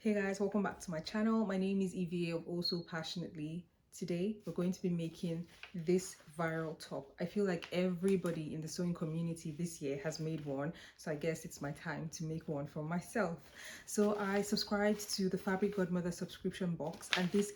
Hey guys, welcome back to my channel. My name is EVA of Also Passionately. Today we're going to be making this viral top. I feel like everybody in the sewing community this year has made one, so I guess it's my time to make one for myself. So I subscribed to the Fabric Godmother subscription box, and this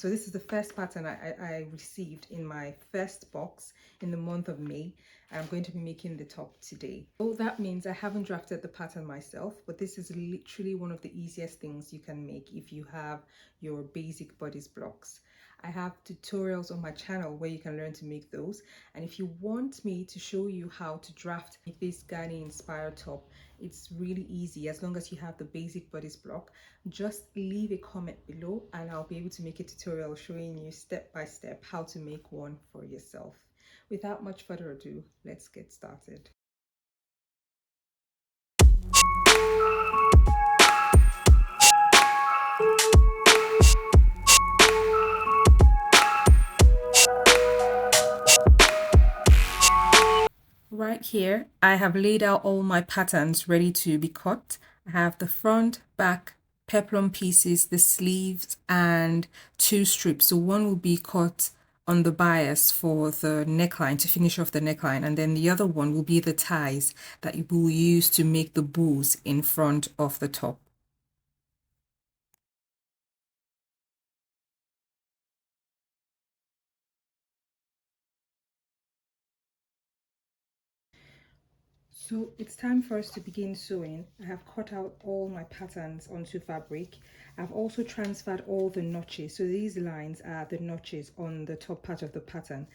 is the first pattern I received in my first box in the month of May. I'm going to be making the top today. So that means I haven't drafted the pattern myself, but this is literally one of the easiest things you can make if you have your basic bodice blocks. I have tutorials on my channel where you can learn to make those, and if you want me to show you how to draft this Ganni inspired top, it's really easy. As long as you have the basic bodice block, just leave a comment below and I'll be able to make a tutorial showing you step by step how to make one for yourself. Without much further ado, let's get started. Right here, I have laid out all my patterns ready to be cut. I have the front, back, peplum pieces, the sleeves, and two strips. So one will be cut on the bias for the neckline to finish off the neckline, and then the other one will be the ties that you will use to make the bows in front of the top. So it's time for us to begin sewing. I have cut out all my patterns onto fabric. I've also transferred all the notches. So these lines are the notches on the top part of the pattern.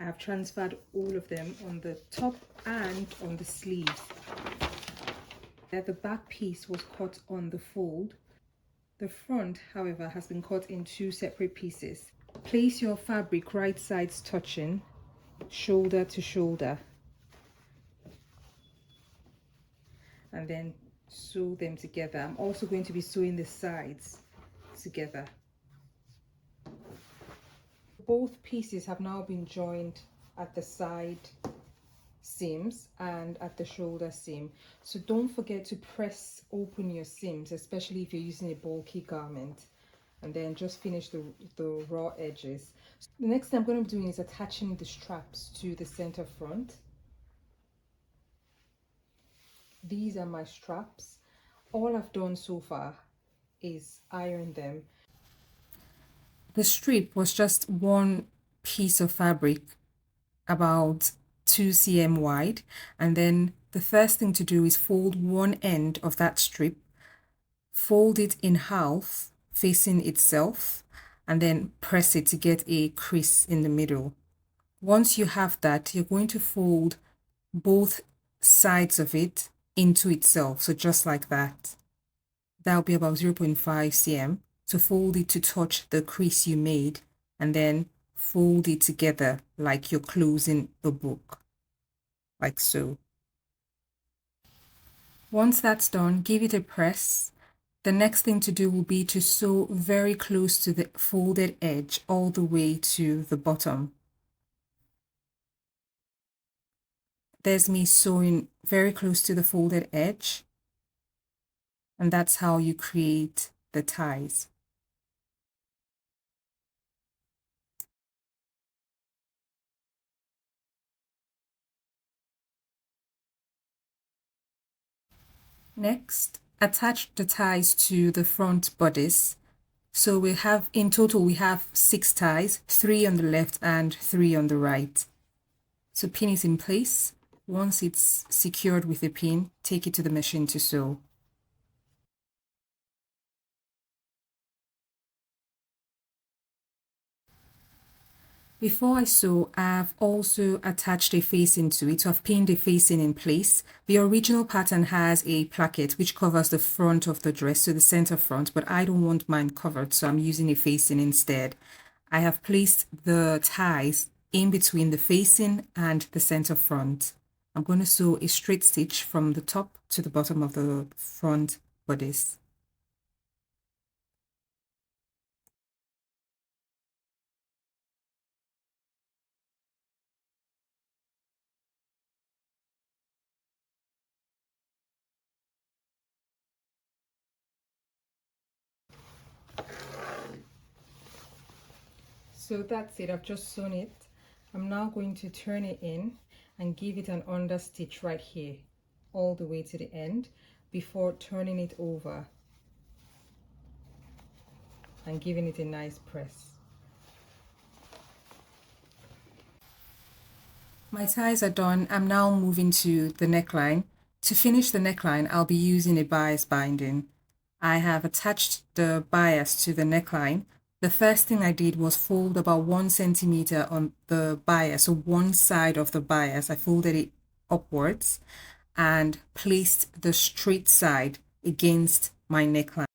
I have transferred all of them on the top and on the sleeves. The back piece was cut on the fold. The front, however, has been cut in two separate pieces. Place your fabric right sides touching, shoulder to shoulder, and then sew them together. I'm also going to be sewing the sides together. Both pieces have now been joined at the side seams and at the shoulder seam. So don't forget to press open your seams, especially if you're using a bulky garment, and then just finish the raw edges. The next thing I'm going to be doing is attaching the straps to the center front. These are my straps. All I've done so far is iron them. The strip was just one piece of fabric about 2 cm wide, and then the first thing to do is fold one end of that strip, fold it in half facing itself, and then press it to get a crease in the middle. Once you have that, you're going to fold both sides of it into itself, so just like that. That'll be about 0.5 cm. So fold it to touch the crease you made, and then fold it together like you're closing the book, like so. Once that's done, give it a press. The next thing to do will be to sew very close to the folded edge all the way to the bottom. There's me sewing very close to the folded edge, and that's how you create the ties. Next, attach the ties to the front bodice. So in total we have 6 ties, 3 on the left and 3 on the right. So pin it in place. Once it's secured with a pin, take it to the machine to sew. Before I sew, I've also attached a facing to it. So I've pinned a facing in place. The original pattern has a placket which covers the front of the dress, so the center front, but I don't want mine covered, so I'm using a facing instead. I have placed the ties in between the facing and the center front. I'm going to sew a straight stitch from the top to the bottom of the front bodice. So that's it, I've just sewn it. I'm now going to turn it in and give it an under stitch right here all the way to the end before turning it over and giving it a nice press. My ties are done. I'm now moving to the neckline. To finish the neckline, I'll be using a bias binding. I have attached the bias to the neckline. The first thing I did was fold about 1 centimeter on the bias, so one side of the bias. I folded it upwards and placed the straight side against my neckline.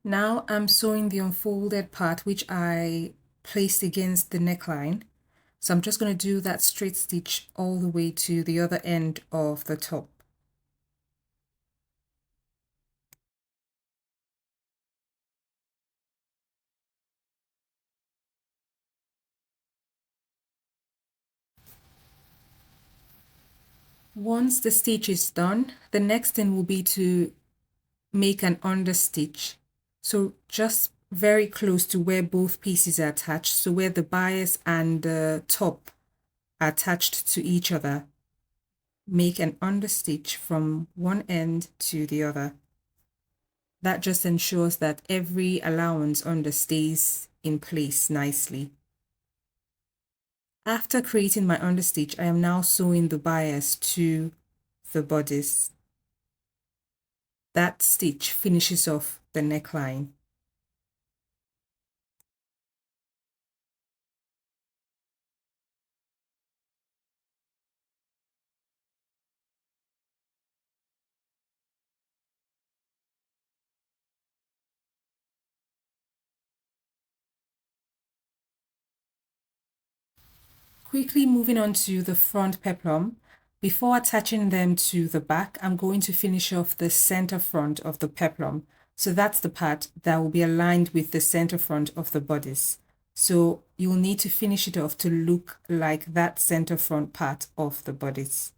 Now I'm sewing the unfolded part which I placed against the neckline. So I'm just going to do that straight stitch all the way to the other end of the top. Once the stitch is done, the next thing will be to make an understitch. So just very close to where both pieces are attached, so where the bias and the top are attached to each other, make an understitch from one end to the other. That just ensures that every allowance under stays in place nicely. After creating my understitch, I am now sewing the bias to the bodice. That stitch finishes off the neckline. Quickly moving on to the front peplum. Before attaching them to the back, I'm going to finish off the center front of the peplum. So that's the part that will be aligned with the center front of the bodice. So you'll need to finish it off to look like that center front part of the bodice.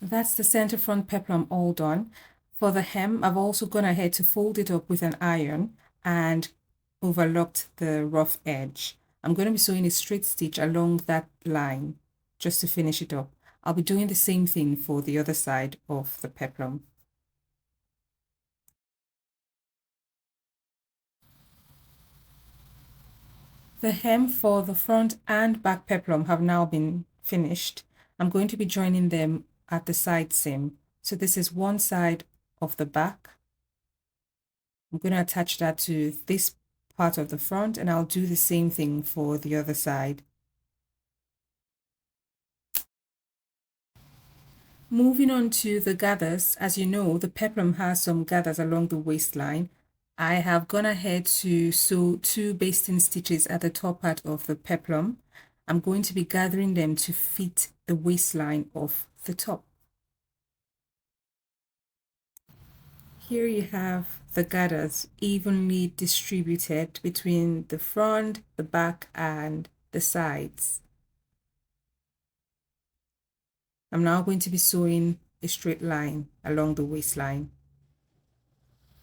That's the center front peplum all done. For the hem, I've also gone ahead to fold it up with an iron and overlocked the rough edge. I'm going to be sewing a straight stitch along that line just to finish it up. I'll be doing the same thing for the other side of the peplum. The hem for the front and back peplum have now been finished. I'm going to be joining them at the side seam. So this is one side of the back. I'm going to attach that to this part of the front, and I'll do the same thing for the other side. Moving on to the gathers, as you know, the peplum has some gathers along the waistline. I have gone ahead to sew 2 basting stitches at the top part of the peplum. I'm going to be gathering them to fit the waistline of the top. Here you have the gathers evenly distributed between the front, the back, and the sides. I'm now going to be sewing a straight line along the waistline.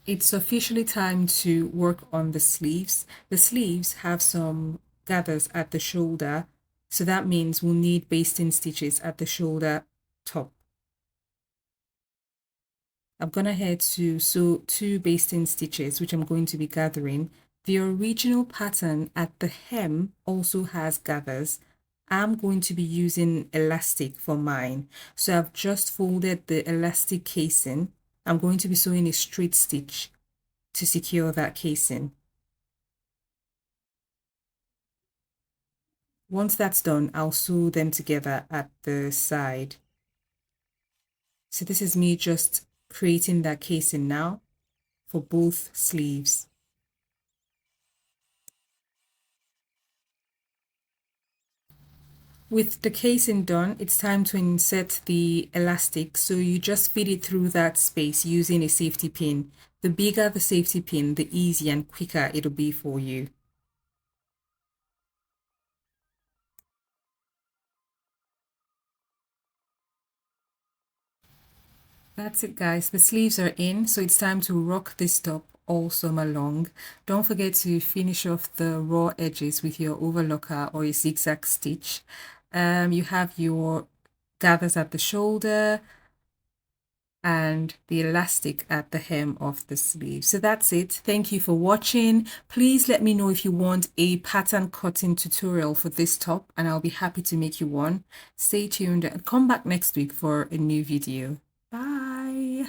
It's officially time to work on the sleeves. The sleeves have some gathers at the shoulder, so that means we'll need basting stitches at the shoulder top. I've gone ahead to sew 2 basting stitches, which I'm going to be gathering. The original pattern at the hem also has gathers. I'm going to be using elastic for mine. So I've just folded the elastic casing. I'm going to be sewing a straight stitch to secure that casing. Once that's done, I'll sew them together at the side. So this is me just creating that casing now for both sleeves. With the casing done, it's time to insert the elastic, so you just feed it through that space using a safety pin. The bigger the safety pin, the easier and quicker it'll be for you. That's it, guys. The sleeves are in, so it's time to rock this top all summer long. Don't forget to finish off the raw edges with your overlocker or a zigzag stitch. You have your gathers at the shoulder and the elastic at the hem of the sleeve. So that's it. Thank you for watching. Please let me know if you want a pattern cutting tutorial for this top, and I'll be happy to make you one. Stay tuned and come back next week for a new video. Bye.